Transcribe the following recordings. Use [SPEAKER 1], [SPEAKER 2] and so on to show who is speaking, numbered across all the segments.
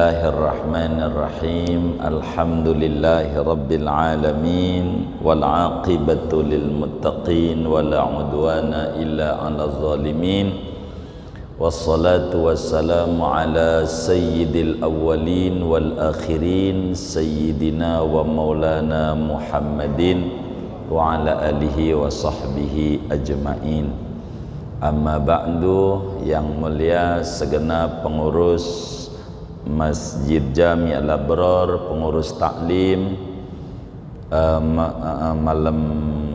[SPEAKER 1] Bismillahirrahmanirrahim. Alhamdulillahi rabbil alamin wal aqibatu lil muttaqin wala udwana illa 'alal zalimin. Wassalatu wassalamu ala sayyidil awwalin wal akhirin sayyidina wa maulana Muhammadin wa ala alihi wa sahbihi ajma'in. Amma ba'du, yang mulia segenap pengurus Masjid Jami Al-Abrar, pengurus taklim, malam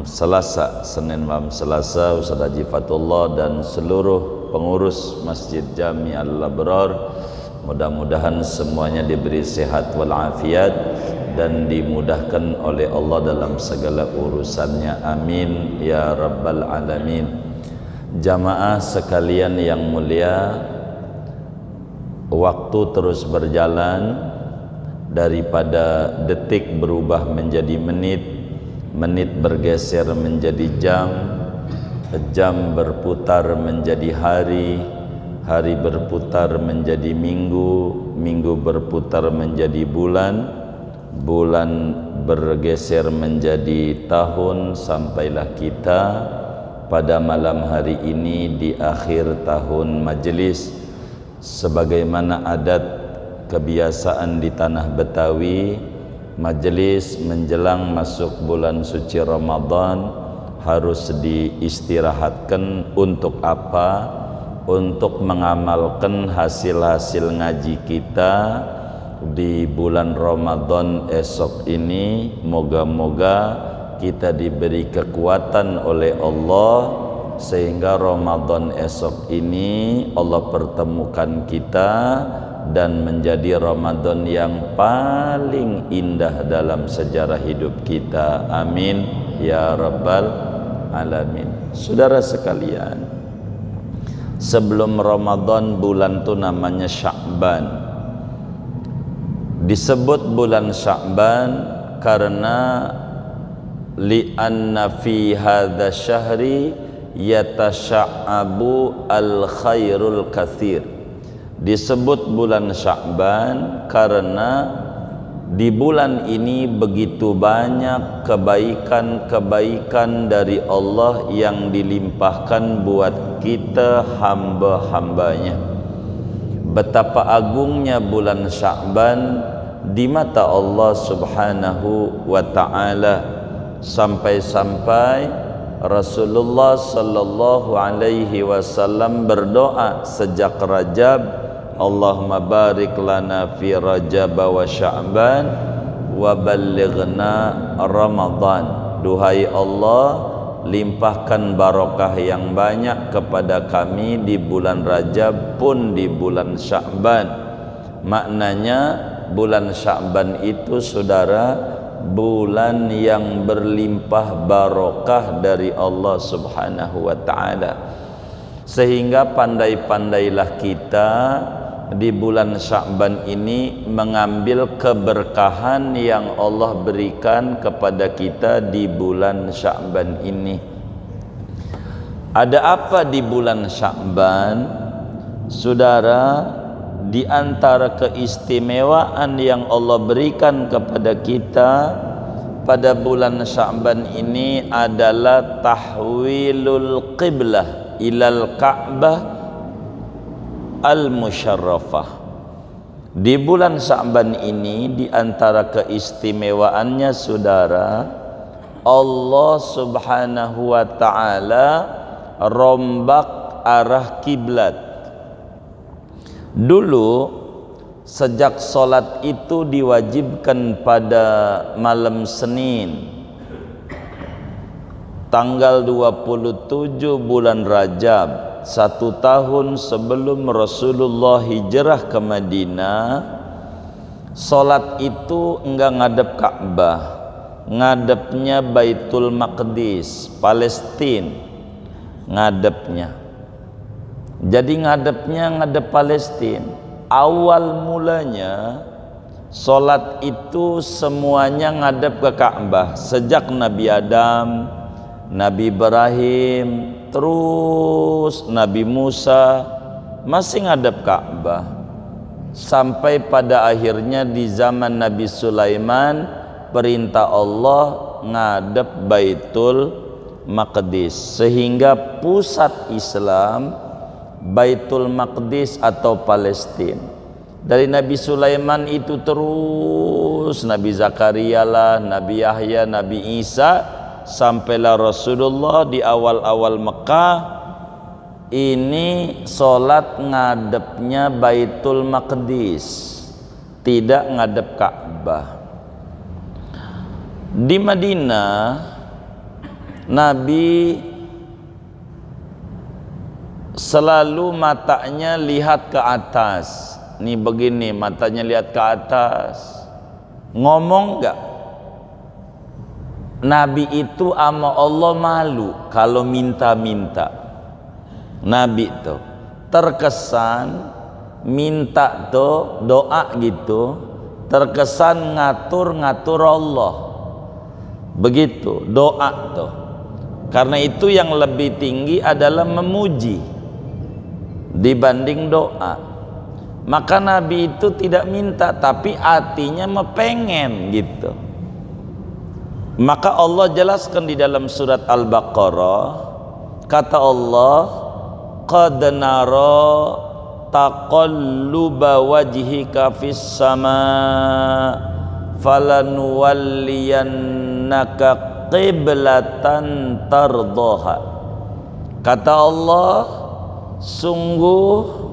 [SPEAKER 1] Selasa, Senin malam Selasa, Ustaz Haji Fatullah dan seluruh pengurus Masjid Jami Al-Abrar, mudah-mudahan semuanya diberi sehat walafiat dan dimudahkan oleh Allah dalam segala urusannya, amin ya rabbal alamin. Jamaah sekalian yang mulia, waktu terus berjalan, daripada detik berubah menjadi menit, menit bergeser menjadi jam, jam berputar menjadi hari, hari berputar menjadi minggu, minggu berputar menjadi bulan, bulan bergeser menjadi tahun, sampailah kita pada malam hari ini di akhir tahun majelis. Sebagaimana adat kebiasaan di tanah Betawi, majelis menjelang masuk bulan suci Ramadan harus diistirahatkan. Untuk apa? Untuk mengamalkan hasil-hasil ngaji kita di bulan Ramadan esok ini. Moga-moga kita diberi kekuatan oleh Allah sehingga Ramadan esok ini Allah pertemukan kita dan menjadi Ramadan yang paling indah dalam sejarah hidup kita, amin ya rabbal alamin. Saudara sekalian, sebelum Ramadan bulan itu namanya Sya'ban. Disebut bulan Sya'ban karena li'anna fi hadha syahri yatasya'abu al khairul kathir. Disebut bulan Sya'ban karena di bulan ini begitu banyak kebaikan-kebaikan dari Allah yang dilimpahkan buat kita hamba-hambanya. Betapa agungnya bulan Sya'ban di mata Allah subhanahu wa ta'ala, sampai-sampai Rasulullah sallallahu alaihi wasallam berdoa sejak Rajab, Allahumma barik lana fi Rajab wa Sya'ban wa ballighna Ramadan. Duhai Allah, limpahkan barokah yang banyak kepada kami di bulan Rajab pun di bulan Sya'ban. Maknanya bulan Sya'ban itu, saudara, bulan yang berlimpah barokah dari Allah subhanahu wa ta'ala. Sehingga pandai-pandailah kita di bulan Sya'ban ini mengambil keberkahan yang Allah berikan kepada kita di bulan Sya'ban ini. Ada apa di bulan Sya'ban? Saudara, di antara keistimewaan yang Allah berikan kepada kita pada bulan Sya'ban ini adalah tahwilul qiblah ilal Ka'bah al-musyarrafah. Di bulan Sya'ban ini, di antara keistimewaannya, saudara, Allah subhanahu wa ta'ala rombak arah kiblat. Dulu sejak solat itu diwajibkan pada malam Senin tanggal 27 bulan Rajab, 1 tahun sebelum Rasulullah hijrah ke Madinah. Solat itu enggak ngadep Ka'bah, ngadepnya Baitul Maqdis, Palestina ngadepnya. Jadi ngadep Palestina. Awal mulanya solat itu semuanya ngadep ke Ka'bah. Sejak Nabi Adam, Nabi Ibrahim, terus Nabi Musa masih ngadep Ka'bah. sampai pada akhirnya di zaman Nabi Sulaiman perintah Allah ngadep Baitul Maqdis, sehingga pusat Islam Baitul Maqdis atau Palestina. Dari Nabi Sulaiman itu terus Nabi Zakaria lah, Nabi Yahya, Nabi Isa, sampailah Rasulullah di awal-awal Mekah. Ini solat ngadepnya Baitul Maqdis, tidak ngadep Ka'bah. Di Madinah Nabi selalu matanya lihat ke atas. Nih begini, matanya lihat ke atas. Ngomong enggak? Nabi itu sama Allah malu kalau minta-minta. Nabi tuh terkesan minta tuh doa gitu, terkesan ngatur-ngatur Allah. Begitu doa tuh. Karena itu yang lebih tinggi adalah memuji dibanding doa. Maka Nabi itu tidak minta, tapi hatinya pengen gitu. Maka Allah jelaskan di dalam surat Al-Baqarah, kata Allah, qad nara taqalluba wajhika fis sama falanuwalliyannaka qiblatan tardaha. Kata Allah, sungguh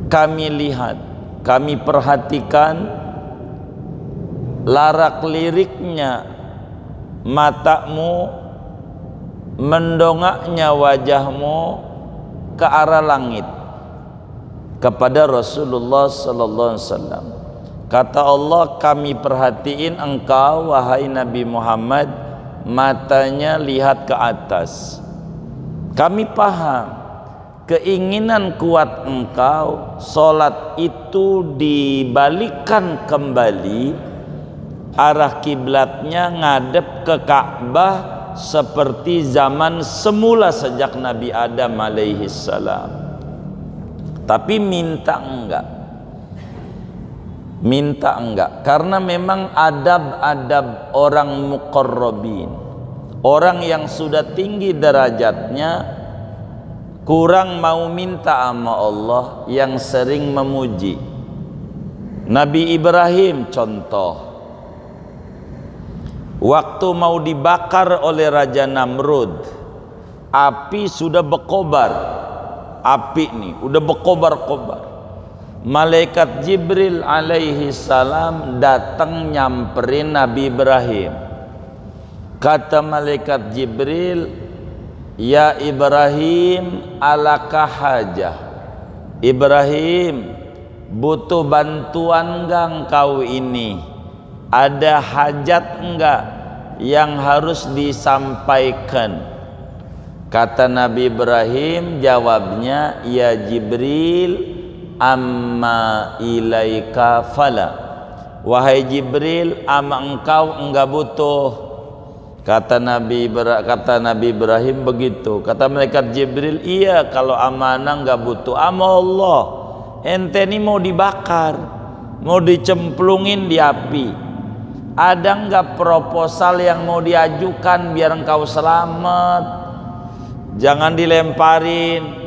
[SPEAKER 1] kami lihat, kami perhatikan larak-liriknya matamu, mendongaknya wajahmu ke arah langit kepada Rasulullah sallallahu alaihi wasallam. Kata Allah, kami perhatiin engkau wahai Nabi Muhammad, matanya lihat ke atas. Kami paham keinginan kuat engkau solat itu dibalikkan kembali, arah kiblatnya ngadep ke Ka'bah seperti zaman semula sejak Nabi Adam alaihi salam. Tapi minta enggak, karena memang adab-adab orang muqarrabin, orang yang sudah tinggi derajatnya, kurang mau minta sama Allah, yang sering memuji. Nabi Ibrahim contoh, waktu mau dibakar oleh Raja Namrud, api sudah berkobar, api nih udah berkobar-kobar. Malaikat Jibril alaihi salam datang nyamperin Nabi Ibrahim. Kata malaikat Jibril, ya Ibrahim, alaka hajah. Ibrahim, butuh bantuan enggak engkau ini? Ada hajat enggak yang harus disampaikan? Kata Nabi Ibrahim, jawabnya, ya Jibril, amma ilaika fala. Wahai Jibril, ama engkau enggak butuh. Kata Nabi Ibrahim begitu. Kata malaikat Jibril, iya kalau amanah enggak butuh. Ama Allah, ente ini mau dibakar, mau dicemplungin di api, ada enggak proposal yang mau diajukan biar engkau selamat, jangan dilemparin?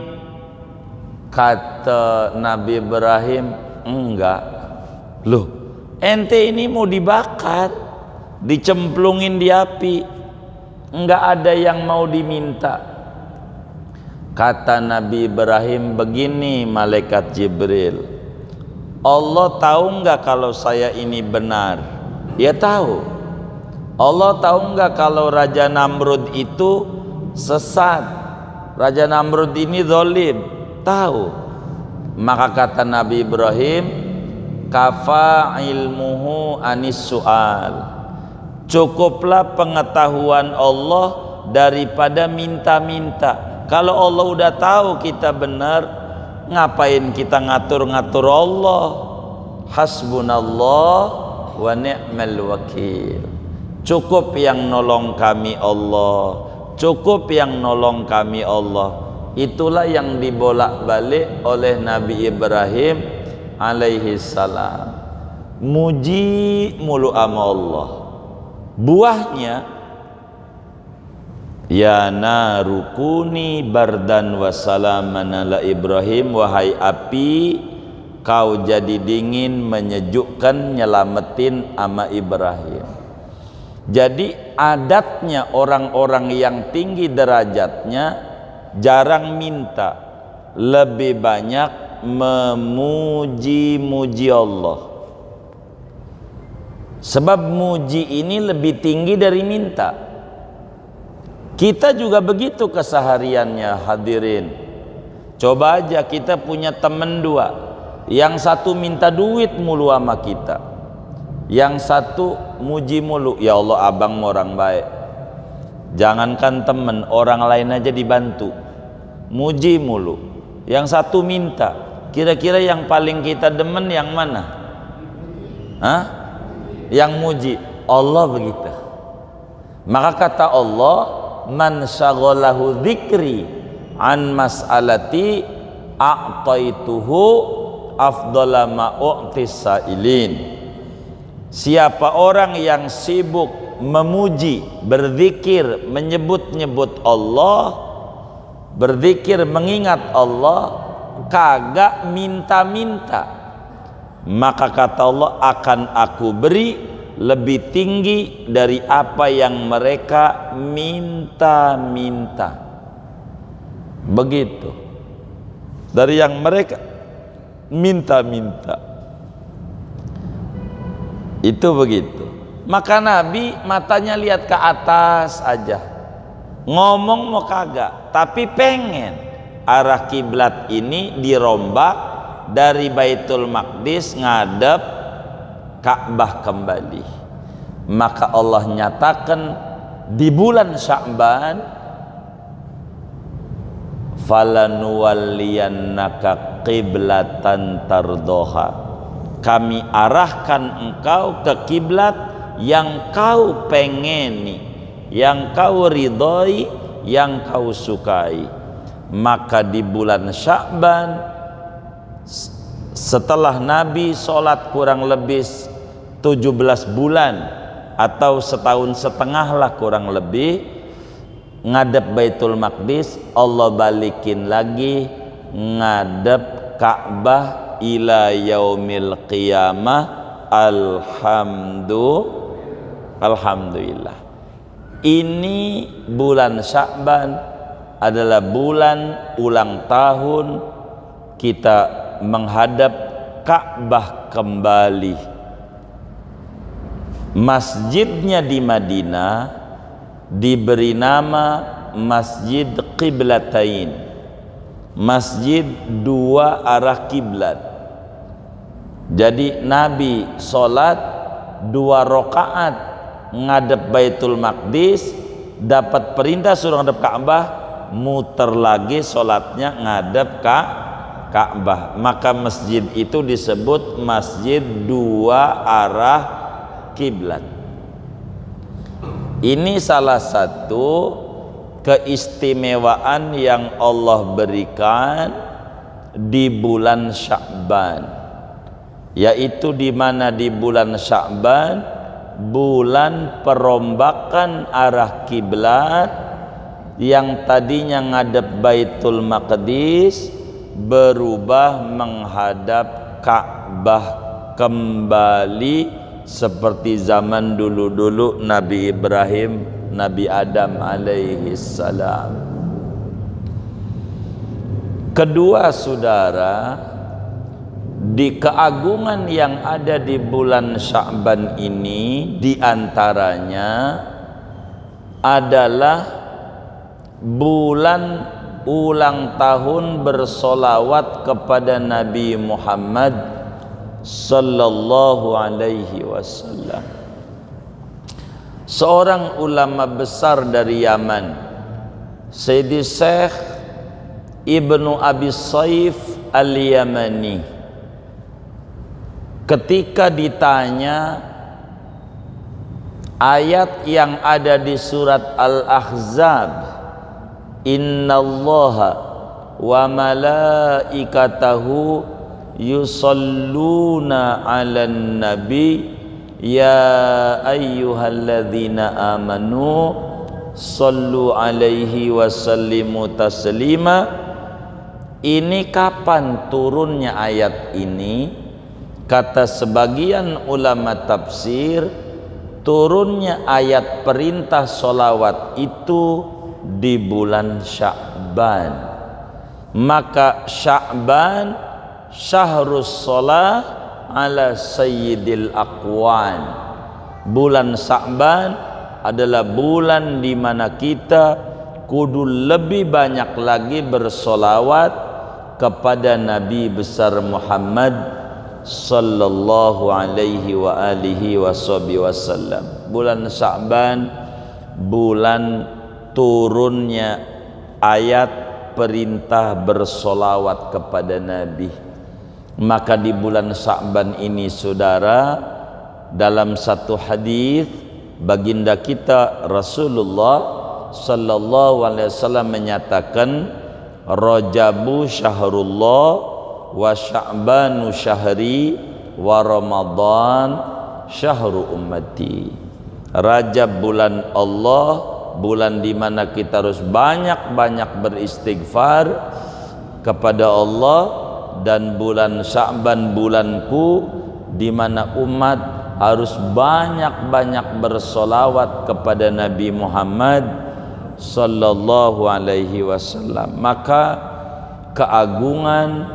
[SPEAKER 1] Kata Nabi Ibrahim, enggak. Loh, ente ini mau dibakar, dicemplungin di api, enggak ada yang mau diminta. Kata Nabi Ibrahim begini, malaikat Jibril, Allah tahu enggak kalau saya ini benar? Dia tahu. Allah tahu enggak kalau Raja Namrud itu sesat, Raja Namrud ini zalim? Tahu. Maka kata Nabi Ibrahim, kafa ilmuhu anis su'al, cukuplah pengetahuan Allah daripada minta-minta. Kalau Allah udah tahu kita benar, ngapain kita ngatur-ngatur Allah? Hasbunallah wa ni'mal wakil. Cukup yang nolong kami Allah, cukup yang nolong kami Allah. Itulah yang dibolak-balik oleh Nabi Ibrahim alaihi salam. Muji mulu ama Allah. Buahnya, ya narukuni bardan wa salaman ala Ibrahim, wahai api kau jadi dingin menyejukkan nyelamatin ama Ibrahim. Jadi adatnya orang-orang yang tinggi derajatnya jarang minta, lebih banyak memuji-muji Allah. Sebab muji ini lebih tinggi dari minta. Kita juga begitu kesehariannya hadirin. Coba aja kita punya temen dua, yang satu minta duit mulu sama kita, yang satu muji mulu, ya Allah abang orang baik. Jangankan temen, orang lain aja dibantu, muji mulu. Yang satu minta. Kira-kira yang paling kita demen yang mana? Hah? Yang muji. Allah begitu. Maka kata Allah, man syaghalahu dzikri an mas'alati a'taituhu afdhala ma u'tis sa'ilin. Siapa orang yang sibuk memuji, berzikir, menyebut-nyebut Allah, berzikir mengingat Allah, kagak minta-minta, maka kata Allah akan aku beri lebih tinggi dari apa yang mereka minta-minta. Begitu, dari yang mereka minta-minta. Itu begitu. Maka Nabi matanya lihat ke atas aja, ngomong mau kagak, tapi pengen arah kiblat ini dirombak dari Baitul Maqdis ngadep Ka'bah kembali. Maka Allah nyatakan di bulan Sya'ban, falanuwalliyannaka qiblatan tardoha, kami arahkan engkau ke kiblat yang kau pengeni, yang kau ridhoi, yang kau sukai. Maka di bulan Sya'ban, setelah Nabi sholat kurang lebih 17 bulan atau setahun setengah lah kurang lebih, ngadep Baitul Maqdis, Allah balikin lagi ngadep Ka'bah ila yaumil qiyamah. Alhamdulillah. Ini bulan Sya'ban adalah bulan ulang tahun kita menghadap Ka'bah kembali. Masjidnya di Madinah diberi nama Masjid Qiblatain, masjid dua arah kiblat. Jadi Nabi sholat 2 rakaat ngadep Baitul Maqdis, dapat perintah suruh ngadep Ka'bah, muter lagi sholatnya ngadep Ka'bah. Maka masjid itu disebut masjid 2 arah kiblat. Ini salah satu keistimewaan yang Allah berikan di bulan Sya'ban, yaitu di mana di bulan Sya'ban, bulan perombakan arah kiblat, yang tadinya ngadep Baitul Maqdis berubah menghadap Ka'bah kembali seperti zaman dulu-dulu Nabi Ibrahim, Nabi Adam alaihi salam. Kedua saudara, di keagungan yang ada di bulan Sya'ban ini, diantaranya adalah bulan ulang tahun bersolawat kepada Nabi Muhammad sallallahu alaihi wasallam. Seorang ulama besar dari Yaman, Sayyidi Syekh Ibnu Abi Saif Al-Yamani, ketika ditanya ayat yang ada di surat Al-Ahzab, innallaha wa malaikatahu yusalluna 'alan nabi ya ayyuhalladzina amanu sallu alaihi wa sallimu taslima. Ini kapan turunnya ayat ini? Kata sebagian ulama tafsir, turunnya ayat perintah solawat itu di bulan Sya'ban. Maka Sya'ban syahrus sholah ala sayyidil aqwan. Bulan Sya'ban adalah bulan di mana kita kudu lebih banyak lagi bersolawat kepada Nabi besar Muhammad sallallahu alaihi wa alihi wasallam. Bulan Sya'ban bulan turunnya ayat perintah bersolawat kepada Nabi. Maka di bulan Sya'ban ini saudara, dalam satu hadis baginda kita Rasulullah sallallahu alaihi wasallam menyatakan, Rajabu syahrullah wa Sya'banu syahri wa Ramadan syahru ummati. Rajab bulan Allah, bulan di mana kita harus banyak-banyak beristighfar kepada Allah, dan bulan Sya'ban bulanku di mana umat harus banyak-banyak bersolawat kepada Nabi Muhammad sallallahu alaihi wasallam. Maka keagungan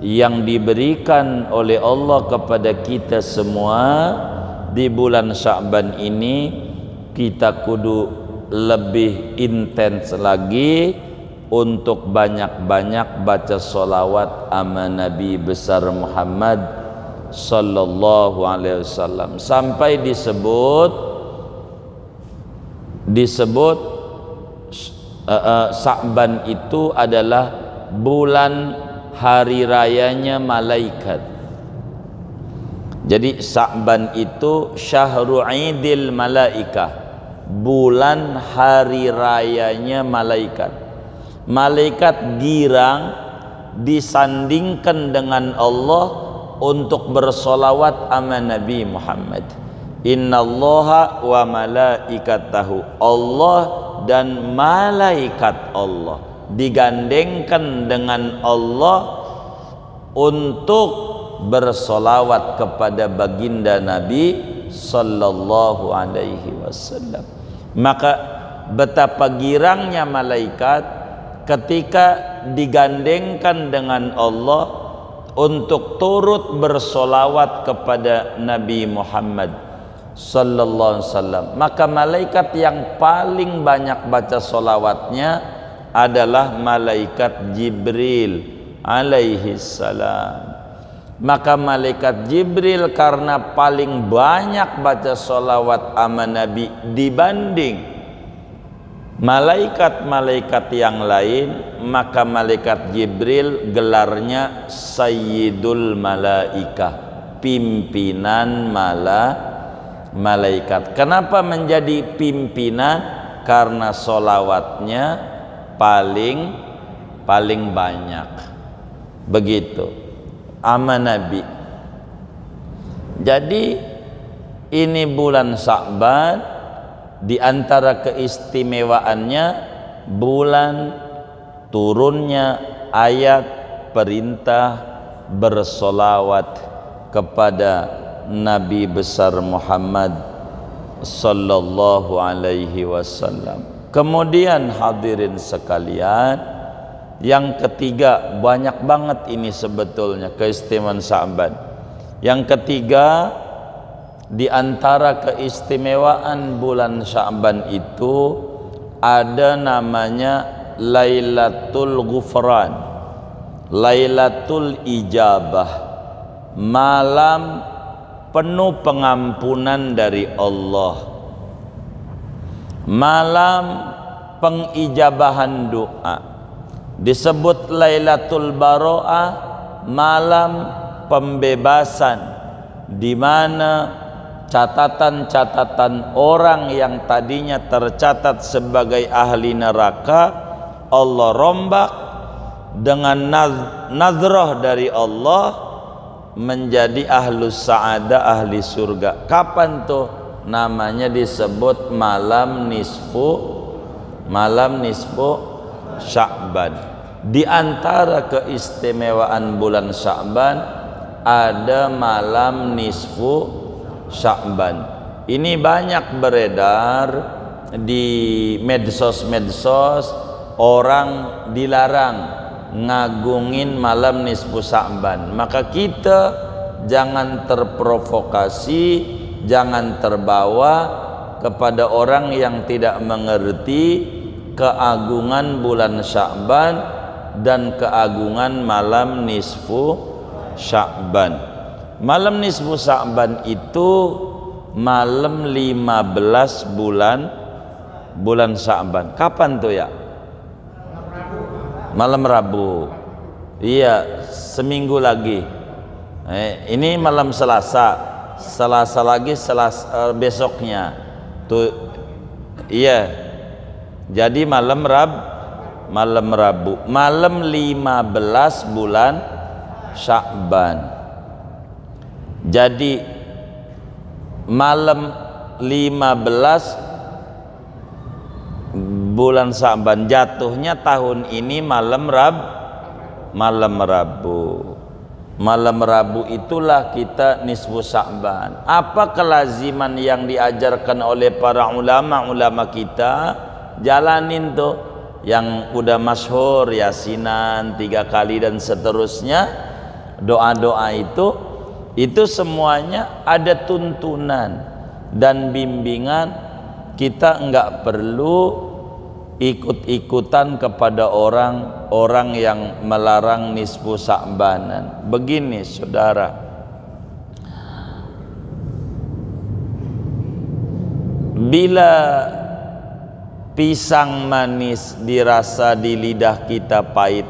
[SPEAKER 1] yang diberikan oleh Allah kepada kita semua di bulan Sya'ban ini, kita kudu lebih intens lagi untuk banyak-banyak baca solawat ama Nabi besar Muhammad sallallahu alaihi wasallam, sampai disebut Sya'ban itu adalah bulan hari rayanya malaikat. Jadi Sya'ban itu syahru idil malaikah, bulan hari rayanya malaikat. Malaikat girang disandingkan dengan Allah untuk bersolawat ama Nabi Muhammad. Innallaha wa malaikatahu, Allah dan malaikat Allah digandengkan dengan Allah untuk bersolawat kepada baginda Nabi sallallahu alaihi wasallam. Maka betapa girangnya malaikat ketika digandengkan dengan Allah untuk turut bersolawat kepada Nabi Muhammad sallallahu alaihi wasallam. Maka malaikat yang paling banyak baca solawatnya adalah malaikat Jibril alaihi salam. Maka malaikat Jibril karena paling banyak baca solawat ama Nabi dibanding malaikat-malaikat yang lain, maka malaikat Jibril gelarnya Sayyidul Malaikah, pimpinan malaikat. Kenapa menjadi pimpinan? Karena solawatnya paling banyak. Begitu ama Nabi. Jadi ini bulan Sya'ban, di antara keistimewaannya bulan turunnya ayat perintah bersolawat kepada Nabi besar Muhammad sallallahu alaihi wasallam. Kemudian hadirin sekalian, yang ketiga, banyak banget ini sebetulnya keistimewaan Sya'ban. Yang ketiga, di antara keistimewaan bulan Sya'ban itu ada namanya Lailatul Ghufran, Lailatul Ijabah, malam penuh pengampunan dari Allah, malam pengijabahan doa. Disebut Lailatul Baro'ah, malam pembebasan, di mana catatan-catatan orang yang tadinya tercatat sebagai ahli neraka Allah rombak, dengan nazrah dari Allah menjadi ahlus sa'adah, ahli surga. Kapan tuh? Namanya disebut malam nisfu Sya'ban. Di antara keistimewaan bulan Sya'ban ada malam nisfu Sya'ban. Ini banyak beredar di medsos-medsos, orang dilarang ngagungin malam nisfu Sya'ban. Maka kita jangan terprovokasi, jangan terbawa kepada orang yang tidak mengerti keagungan bulan Sya'ban dan keagungan malam nisfu Sya'ban. Malam nisfu Sya'ban itu malam 15 bulan Sya'ban. Kapan tuh ya? Malam Rabu. Iya, seminggu lagi. Ini malam Selasa lagi, besoknya tuh. Iya, jadi malam Rabu, malam 15 bulan Sya'ban. Jadi malam 15 bulan Sya'ban jatuhnya tahun ini malam Rabu. Malam Rabu itulah kita nisfu Sya'ban. Apa kelaziman yang diajarkan oleh para ulama kita? Jalanin tuh yang udah masyhur, yasinan 3 kali dan seterusnya. Doa-doa itu semuanya ada tuntunan dan bimbingan. Kita enggak perlu ikut-ikutan kepada orang yang melarang nisfu Sya'banan. Begini saudara, bila pisang manis dirasa di lidah kita pahit,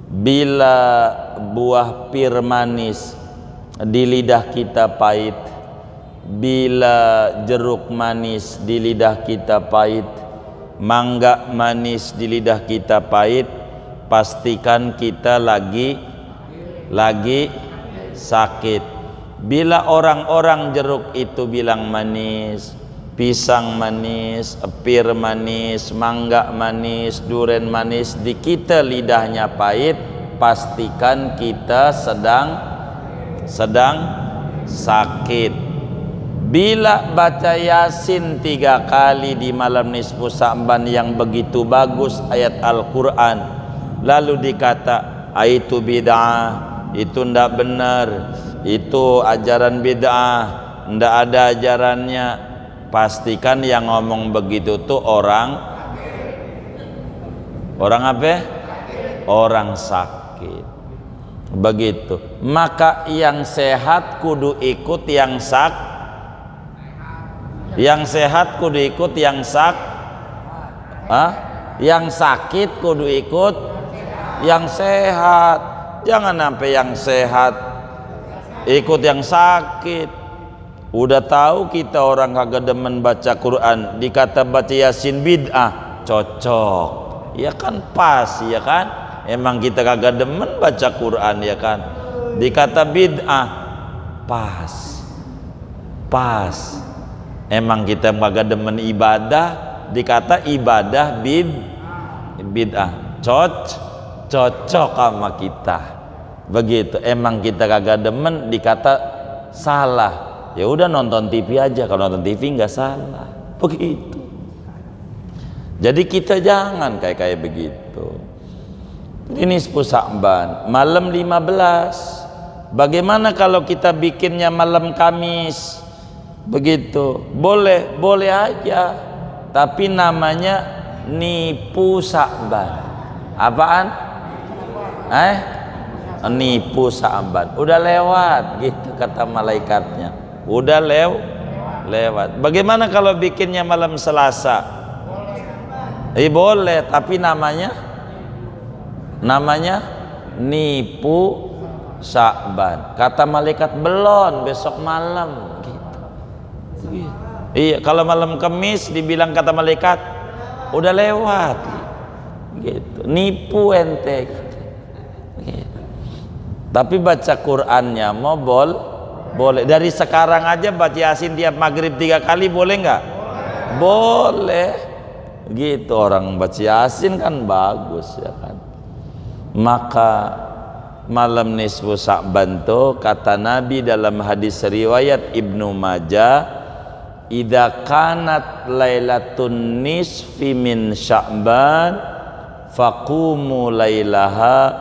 [SPEAKER 1] bila buah pir manis di lidah kita pahit, bila jeruk manis di lidah kita pahit, mangga manis di lidah kita pahit, pastikan kita lagi sakit. Bila orang-orang jeruk itu bilang manis, pisang manis, pir manis, mangga manis, duren manis, di kita lidahnya pahit, pastikan kita sedang sakit. Bila baca Yasin 3 kali di malam nisfu Sya'ban yang begitu bagus ayat Al-Quran, lalu dikata itu bid'ah, itu ndak benar, itu ajaran bid'ah, ndak ada ajarannya, pastikan yang ngomong begitu tuh orang apa? Orang sakit. Begitu. Maka yang sehat kudu ikut yang yang sehat kudu ikut yang yang sakit kudu ikut yang sehat. Jangan sampai yang sehat ikut yang sakit. Udah tahu kita orang kagak demen baca Quran, dikata baca Yasin bid'ah, cocok ya kan, pas ya kan. Emang kita kagak demen baca Quran ya kan, dikata bid'ah, pas. Emang kita kagak demen ibadah, dikata ibadah bid'ah, cocok sama kita. Begitu. Emang kita kagak demen, dikata salah, ya udah nonton TV aja, kalau nonton TV nggak salah. Begitu. Jadi kita jangan kayak begitu. Ini nisfu Sya'ban malam 15. Bagaimana kalau kita bikinnya malam Kamis? Begitu. Boleh aja, tapi namanya nipu Sya'ban. Apaan? Nipu Sya'ban. Udah lewat gitu kata malaikatnya. Udah lewat. Bagaimana kalau bikinnya malam Selasa? Boleh, tapi namanya nipu Sya'ban. Kata malaikat belum, besok malam gitu. Iya, kalau malam Kamis dibilang kata malaikat udah lewat. gitu. Nipu ente gitu. Tapi baca Qur'annya mau boleh. Dari sekarang aja baca Yasin tiap maghrib 3 kali boleh nggak? Boleh. Gitu, orang baca Yasin kan bagus ya kan. Maka malam nisfu Sya'ban tuh kata Nabi dalam hadis riwayat Ibnu Majah, idza kanat lailatun nisfi min Sya'ban faqumu lailaha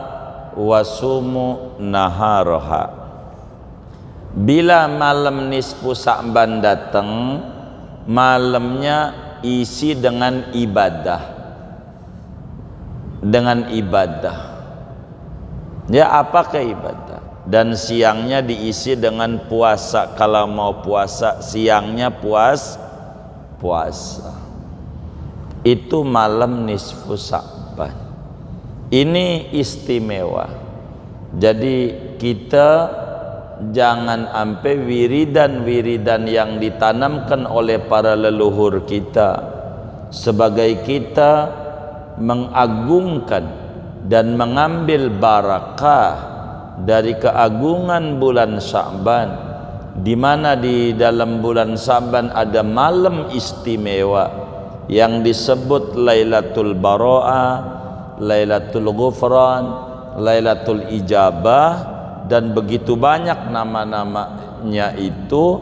[SPEAKER 1] wasumu naharaha. Bila malam nisfu Sya'ban datang, malamnya isi dengan ibadah. Ya, apakah ibadah? Dan siangnya diisi dengan puasa. Kalau mau puasa, siangnya puasa. Itu malam nisfu Sya'ban. Ini istimewa. Jadi kita jangan sampai wiridan yang ditanamkan oleh para leluhur kita sebagai kita mengagungkan dan mengambil barakah dari keagungan bulan Sya'ban, di mana di dalam bulan Sya'ban ada malam istimewa yang disebut Lailatul Bara'ah, Lailatul Ghufran, Lailatul Ijabah, dan begitu banyak nama-namanya itu.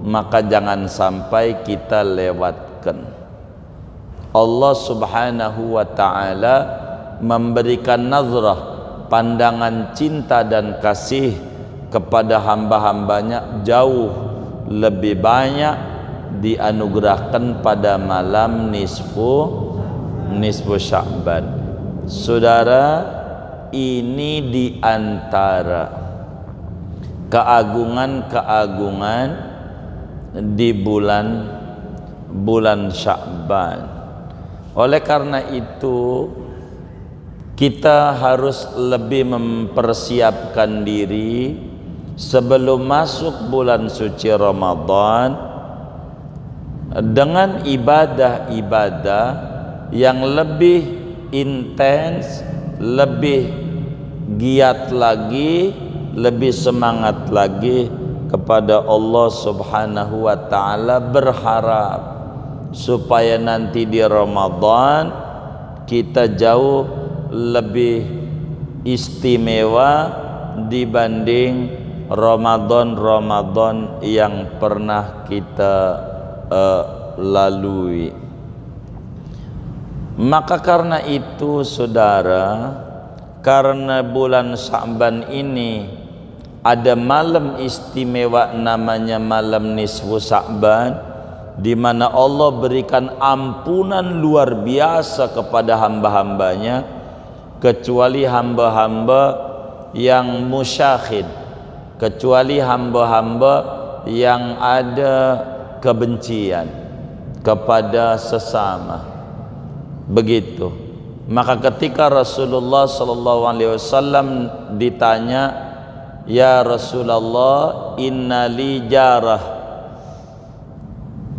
[SPEAKER 1] Maka jangan sampai kita lewatkan. Allah Subhanahu wa ta'ala memberikan nazrah, pandangan cinta dan kasih kepada hamba-hambanya jauh lebih banyak dianugerahkan pada malam nisfu Sya'ban. Saudara, ini diantara keagungan di bulan Sya'ban. Oleh karena itu kita harus lebih mempersiapkan diri sebelum masuk bulan suci Ramadan dengan ibadah-ibadah yang lebih intens, lebih giat lagi, lebih semangat lagi kepada Allah Subhanahu wa ta'ala, berharap supaya nanti di Ramadan kita jauh lebih istimewa dibanding Ramadan yang pernah kita lalui. Maka karena itu saudara, karena bulan Sya'ban ini ada malam istimewa namanya malam nisfu Sya'ban, di mana Allah berikan ampunan luar biasa kepada hamba-hambanya, kecuali hamba-hamba yang musyahid, kecuali hamba-hamba yang ada kebencian kepada sesama. Begitu. Maka ketika Rasulullah SAW ditanya, ya Rasulullah, innali jarah,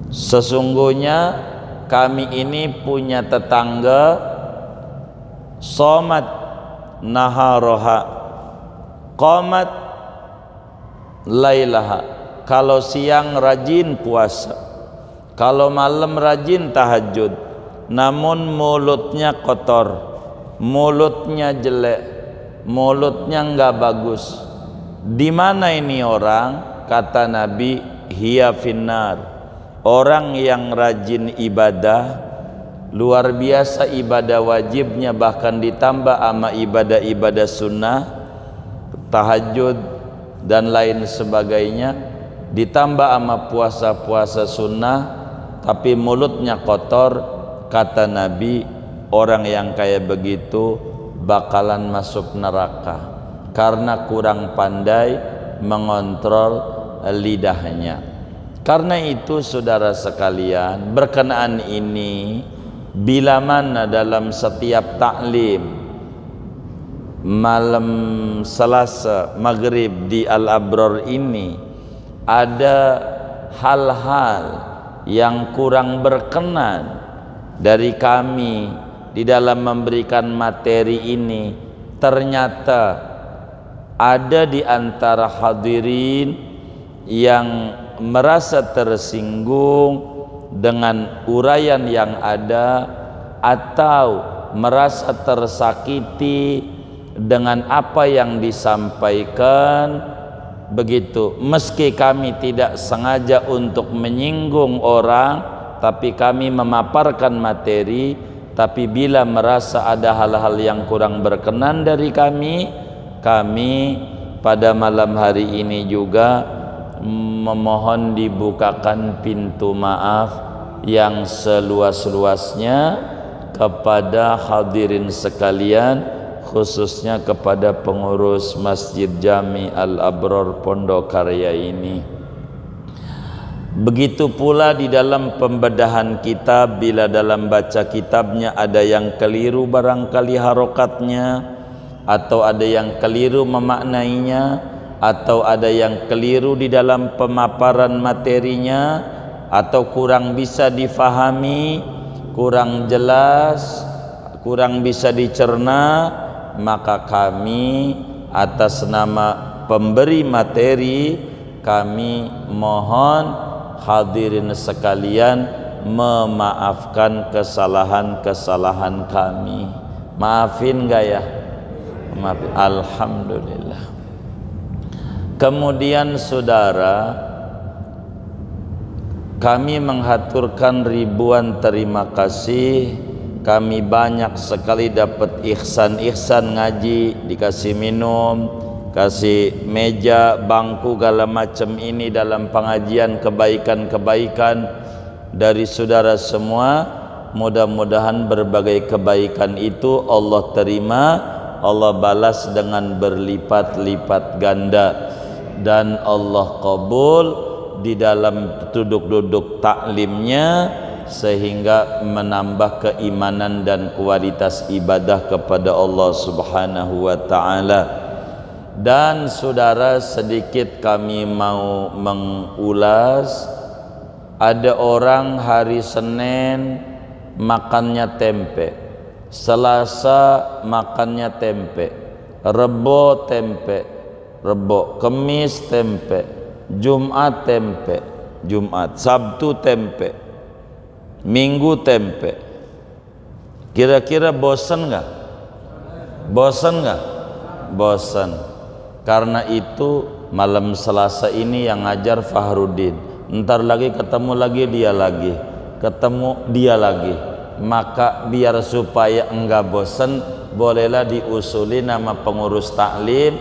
[SPEAKER 1] sesungguhnya kami ini punya tetangga, somat naharoha, qomat lailaha, kalau siang rajin puasa, kalau malam rajin tahajud, namun mulutnya kotor, mulutnya jelek, mulutnya enggak bagus. Di mana ini orang? Kata Nabi, hiya finnar, orang yang rajin ibadah, luar biasa ibadah wajibnya, bahkan ditambah sama ibadah-ibadah sunnah, tahajud dan lain sebagainya, ditambah sama puasa-puasa sunnah, tapi mulutnya kotor. Kata Nabi, orang yang kayak begitu bakalan masuk neraka karena kurang pandai mengontrol lidahnya. Karena itu saudara sekalian, berkenaan ini, bila mana dalam setiap taklim malam Selasa maghrib di Al-Abrar ini ada hal-hal yang kurang berkenan dari kami di dalam memberikan materi ini, ternyata ada di antara hadirin yang merasa tersinggung dengan uraian yang ada, atau merasa tersakiti dengan apa yang disampaikan. Begitu, meski kami tidak sengaja untuk menyinggung orang, tapi kami memaparkan materi. Tapi bila merasa ada hal-hal yang kurang berkenan dari kami pada malam hari ini juga memohon dibukakan pintu maaf yang seluas-luasnya kepada hadirin sekalian, khususnya kepada pengurus Masjid Jami Al-Abrar Pondok Karya ini. Begitu pula di dalam pembedahan kitab, bila dalam baca kitabnya ada yang keliru barangkali harokatnya, atau ada yang keliru memaknainya, atau ada yang keliru di dalam pemaparan materinya, atau kurang bisa difahami, kurang jelas, kurang bisa dicerna, maka kami atas nama pemberi materi, kami mohon hadirin sekalian memaafkan kesalahan-kesalahan kami. Maafin gak ya? Maafin. Alhamdulillah. Kemudian saudara, kami menghaturkan ribuan terima kasih. Kami banyak sekali dapat ihsan-ihsan ngaji, dikasih minum, kasih meja, bangku, segala macam ini dalam pengajian, kebaikan-kebaikan dari saudara semua. Mudah-mudahan berbagai kebaikan itu Allah terima, Allah balas dengan berlipat-lipat ganda, dan Allah kabul di dalam duduk-duduk taklimnya, sehingga menambah keimanan dan kualitas ibadah kepada Allah Subhanahu wa ta'ala. Dan saudara, sedikit kami mau mengulas, ada orang hari Senin makannya tempe, Selasa makannya tempe, Rebo tempe, Rebo, Kemis tempe, Jumat tempe, Jumat, Sabtu tempe, Minggu tempe. Kira-kira bosan nggak? Bosan nggak? Bosan. Karena itu malam Selasa ini yang ngajar Fahrudin, ntar lagi ketemu lagi dia lagi, ketemu dia lagi. Maka biar supaya enggak bosan, bolehlah diusuli nama pengurus taklim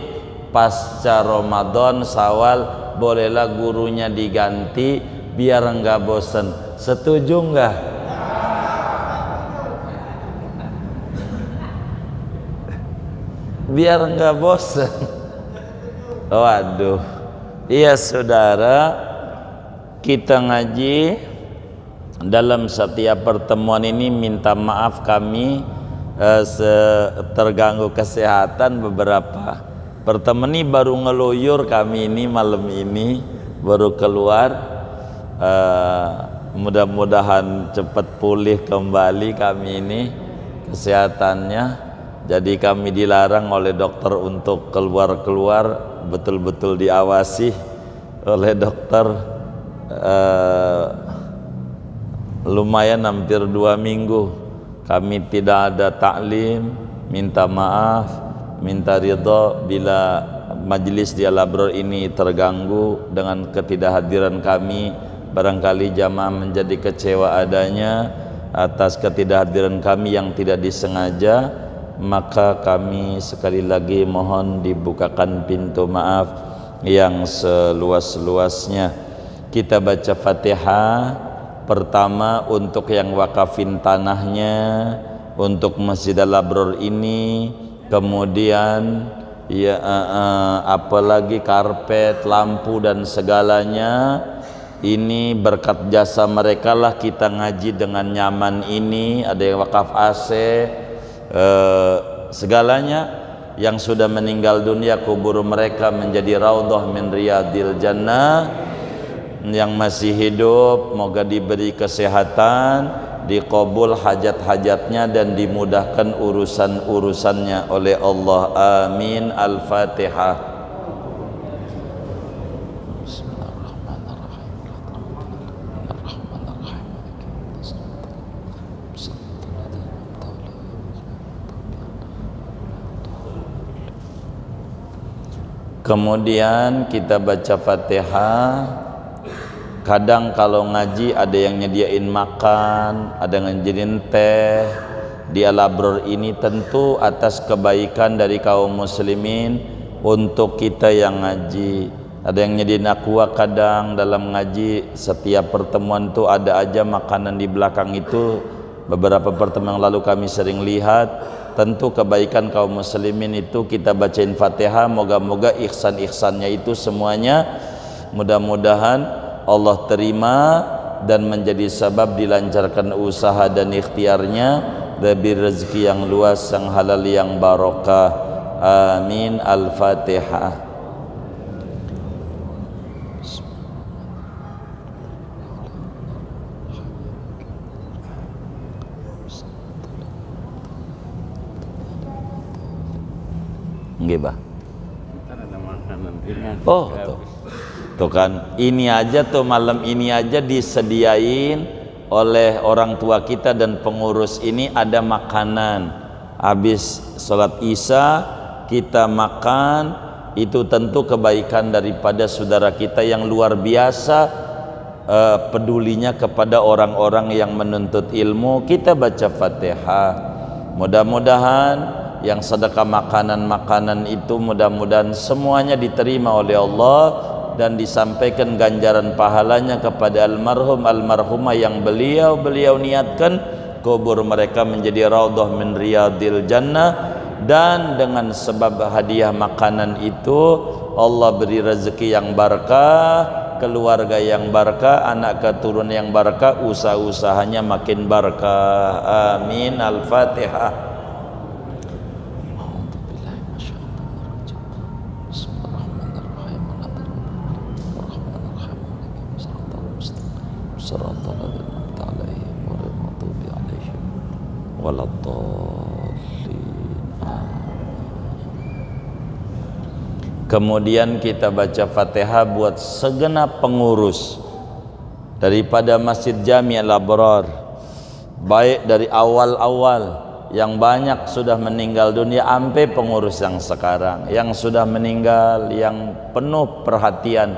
[SPEAKER 1] pasca Ramadan Syawal, bolehlah gurunya diganti biar enggak bosan. Setuju enggak? Biar enggak bosan. Waduh. Iya saudara, kita ngaji dalam setiap pertemuan ini minta maaf kami terganggu kesehatan beberapa. Pertemuan ini baru ngeluyur kami ini malam ini baru keluar. Mudah-mudahan cepat pulih kembali kami ini kesehatannya. Jadi kami dilarang oleh dokter untuk keluar-keluar, betul-betul diawasi oleh dokter. Lumayan hampir 2 minggu kami tidak ada taklim. Minta maaf, minta ridha bila majelis di Al-Abrar ini terganggu dengan ketidakhadiran kami. Barangkali jamaah menjadi kecewa adanya atas ketidakhadiran kami yang tidak disengaja, maka kami sekali lagi mohon dibukakan pintu maaf yang seluas-luasnya. Kita baca Fatihah pertama untuk yang wakafin tanahnya untuk Masjid Al-Abrar ini, kemudian ya apalagi karpet, lampu dan segalanya. Ini berkat jasa mereka lah kita ngaji dengan nyaman ini. Ada yang wakaf AC, segalanya. Yang sudah meninggal dunia kubur mereka menjadi raudhah min riyadil jannah. Yang masih hidup moga diberi kesehatan, diqabul hajat-hajatnya dan dimudahkan urusan-urusannya oleh Allah. Amin. Al-Fatihah. Kemudian kita baca Fatihah. Kadang kalau ngaji ada yang nyediain makan, ada yang nyediain teh. Di Al-Abror ini tentu atas kebaikan dari kaum muslimin untuk kita yang ngaji. Ada yang nyediain aqua kadang dalam ngaji. Setiap pertemuan tuh ada aja makanan di belakang itu. Beberapa pertemuan yang lalu kami sering lihat. Tentu kebaikan kaum muslimin itu kita bacain Fatihah, moga-moga ihsan-ihsannya itu semuanya mudah-mudahan Allah terima dan menjadi sebab dilancarkan usaha dan ikhtiarnya, lebih rezeki yang luas, yang halal, yang barokah. Amin. Al-Fatihah. Nggih, Bah. Oh, tuh kan, ini aja tuh malam ini aja disediain oleh orang tua kita dan pengurus ini ada makanan. Habis sholat Isya kita makan, itu tentu kebaikan daripada saudara kita yang luar biasa pedulinya kepada orang-orang yang menuntut ilmu. Kita baca Fatihah. Mudah-mudahan yang sedekah makanan-makanan itu mudah-mudahan semuanya diterima oleh Allah dan disampaikan ganjaran pahalanya kepada almarhum almarhumah yang beliau niatkan kubur mereka menjadi raudhah min riyadil jannah, dan dengan sebab hadiah makanan itu Allah beri rezeki yang barakah, keluarga yang barakah, anak keturunan yang barakah, usaha-usahanya makin barakah. Amin. Al-Fatihah. Kemudian kita baca Fatihah buat segenap pengurus daripada Masjid Jami Al-Abrar, baik dari awal-awal yang banyak sudah meninggal dunia sampai pengurus yang sekarang yang sudah meninggal, yang penuh perhatian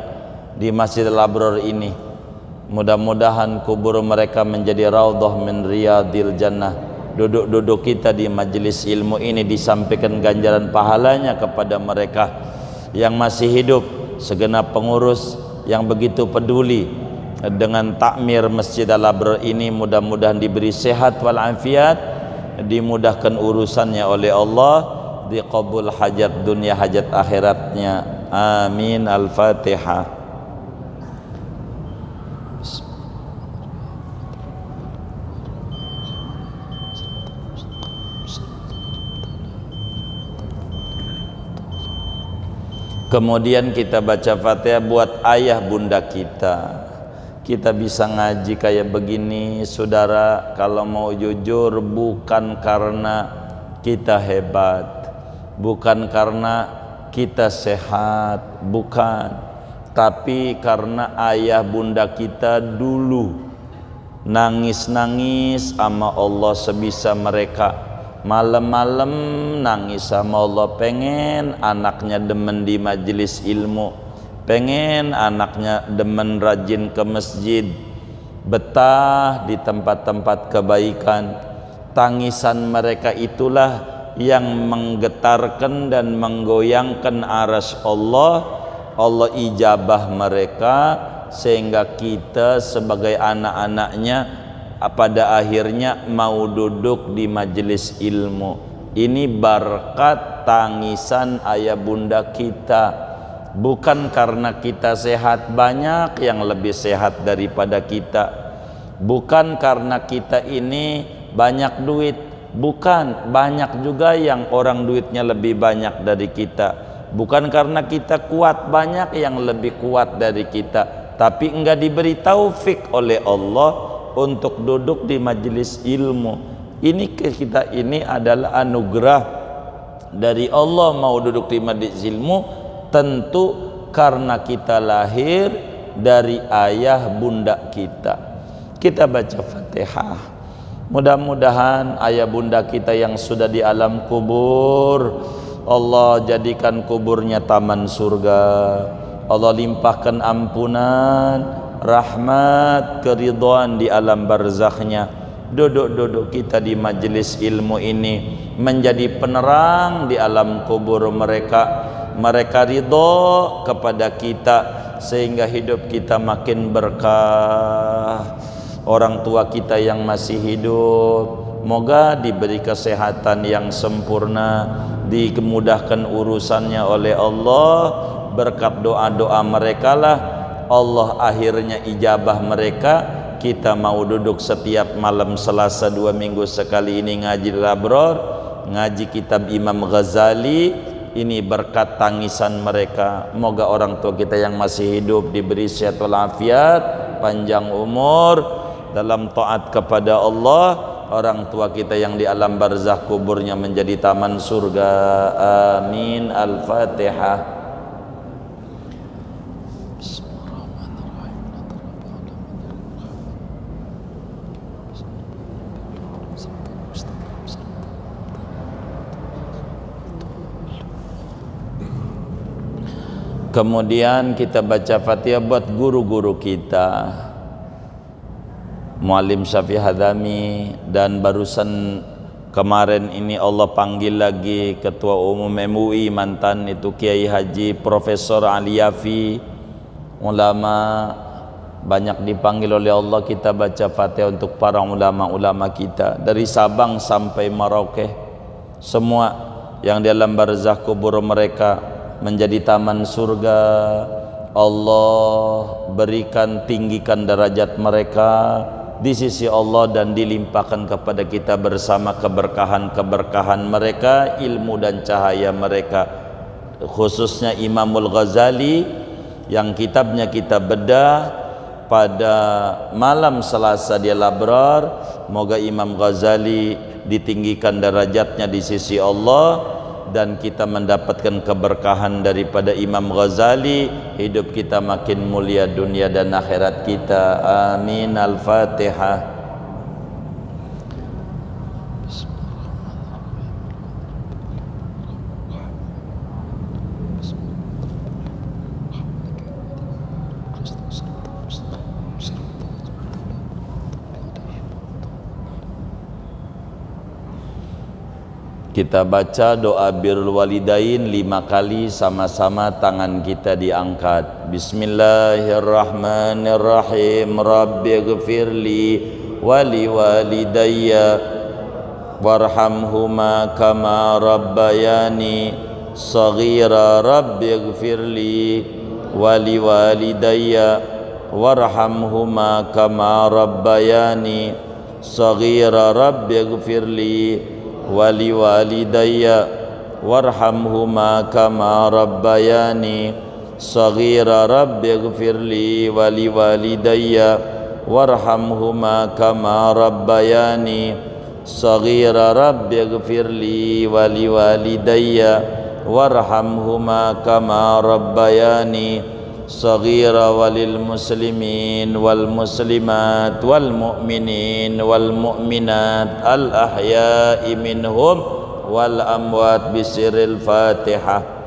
[SPEAKER 1] di Masjid Al-Abrar ini. Mudah-mudahan kubur mereka menjadi raudhah min riyadil jannah. Duduk-duduk kita di majelis ilmu ini disampaikan ganjaran pahalanya kepada mereka yang masih hidup, segenap pengurus yang begitu peduli dengan takmir Masjid Al-Abrar ini. Mudah-mudahan diberi sehat walafiat, dimudahkan urusannya oleh Allah, diqabul hajat dunia hajat akhiratnya. Amin. Al-Fatihah. Kemudian kita baca Fatihah buat ayah bunda kita. Kita bisa ngaji kayak begini, saudara, kalau mau jujur bukan karena kita hebat, bukan karena kita sehat, bukan, tapi karena ayah bunda kita dulu nangis-nangis sama Allah sebisa mereka. Malam-malam nangis sama Allah, pengen anaknya demen di majelis ilmu, pengen anaknya demen rajin ke masjid, betah di tempat-tempat kebaikan. Tangisan mereka itulah yang menggetarkan dan menggoyangkan arsy Allah. Allah ijabah mereka sehingga kita sebagai anak-anaknya pada akhirnya mau duduk di majelis ilmu. Ini berkat tangisan ayah bunda kita, bukan karena kita sehat, banyak yang lebih sehat daripada kita, bukan karena kita ini banyak duit, bukan, banyak juga yang orang duitnya lebih banyak dari kita, bukan karena kita kuat, banyak yang lebih kuat dari kita, tapi enggak diberi taufik oleh Allah untuk duduk di majelis ilmu. Ini kita ini adalah anugerah dari Allah, mau duduk di majelis ilmu tentu karena kita lahir dari ayah bunda kita. Kita baca Fatihah. Mudah-mudahan ayah bunda kita yang sudah di alam kubur, Allah jadikan kuburnya taman surga. Allah limpahkan ampunan, rahmat, keridhaan di alam barzakhnya. Duduk-duduk kita di majelis ilmu ini menjadi penerang di alam kubur mereka. Mereka ridho kepada kita sehingga hidup kita makin berkah. Orang tua kita yang masih hidup, moga diberi kesehatan yang sempurna, dimudahkan urusannya oleh Allah. Berkat doa-doa mereka lah Allah akhirnya ijabah mereka. Kita mau duduk setiap malam Selasa 2 minggu sekali ini ngaji Al-Abrar, ngaji kitab Imam Ghazali. Ini berkat tangisan mereka. Moga orang tua kita yang masih hidup diberi sehat walafiat, panjang umur dalam taat kepada Allah. Orang tua kita yang di alam barzakh kuburnya menjadi taman surga. Amin. Al-Fatihah. Kemudian kita baca Fatihah buat guru-guru kita, Muallim Syafi'i Hadami, dan barusan kemarin ini Allah panggil lagi Ketua Umum MUI mantan itu Kiai Haji Profesor Ali Yafi. Ulama banyak dipanggil oleh Allah. Kita baca Fatihah untuk para ulama-ulama kita dari Sabang sampai Merauke, semua yang dalam barzakh kubur mereka menjadi taman surga. Allah berikan, tinggikan derajat mereka di sisi Allah dan dilimpahkan kepada kita bersama keberkahan-keberkahan mereka, ilmu dan cahaya mereka. Khususnya Imamul Ghazali yang kitabnya kita bedah pada malam Selasa di Al-Abrar. Moga Imam Ghazali ditinggikan derajatnya di sisi Allah dan kita mendapatkan keberkahan daripada Imam Ghazali. Hidup kita makin mulia dunia dan akhirat kita. Amin. Al-Fatihah. Kita baca doa birrul walidain 5 kali sama-sama, tangan kita diangkat. Bismillahirrahmanirrahim. Rabbighfirli wali walidayya warhamhuma kama rabbayani saghira. Rabbighfirli wali walidayya warhamhuma kama rabbayani saghira. Rabbighfirli wali walidayya warhamhuma kama rabbayani saghira. Rabbighfirli wali walidayya warhamhuma kama rabbayani saghira. Rabbighfirli wali walidayya warhamhuma kama rabbayani saghira. Walil muslimin wal muslimat wal mu'minin wal mu'minat al ahya'i minhum wal amwat bisiril Fatihah.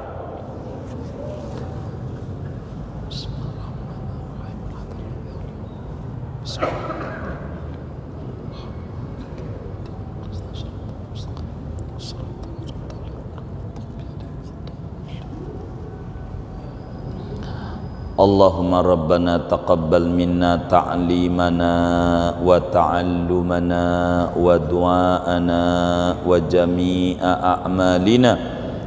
[SPEAKER 1] Allahumma rabbana taqabbal minna ta'limana wa ta'allumana wa du'aana wa jami'a a'malina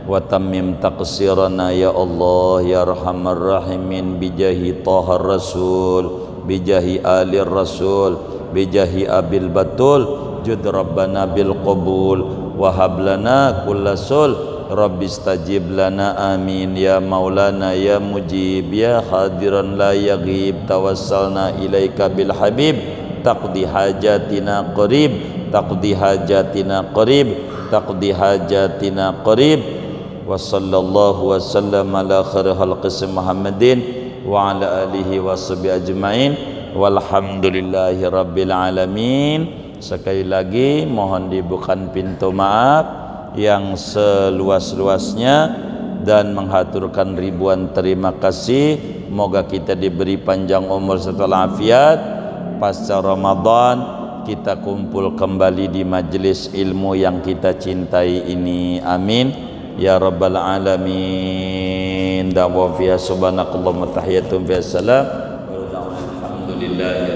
[SPEAKER 1] wa tammim taqsirana ya Allah ya arhamar rahimin bijahi Thahar Rasul bijahi alir Rasul bijahi abil batul jud rabbana bil qabul wa hablana kullasul Rabbi istajib lana amin ya maulana ya mujib ya hadiran la yaghib tawassalna ilaika bil habib taqdi hajatina qarib taqdi hajatina qarib taqdi hajatina qarib wa sallallahu wasallam ala khairi khalqi Muhammadin wa ala alihi washabihi ajmain walhamdulillahi rabbil alamin. Sekali lagi mohon dibukakan pintu maaf yang seluas-luasnya dan menghaturkan ribuan terima kasih. Moga kita diberi panjang umur serta afiat. Pasca Ramadan kita kumpul kembali di majelis ilmu yang kita cintai ini, amin ya rabbal alamin. Dawa fiha subhanakallahumma tahiyatum fiha salam. Alhamdulillah.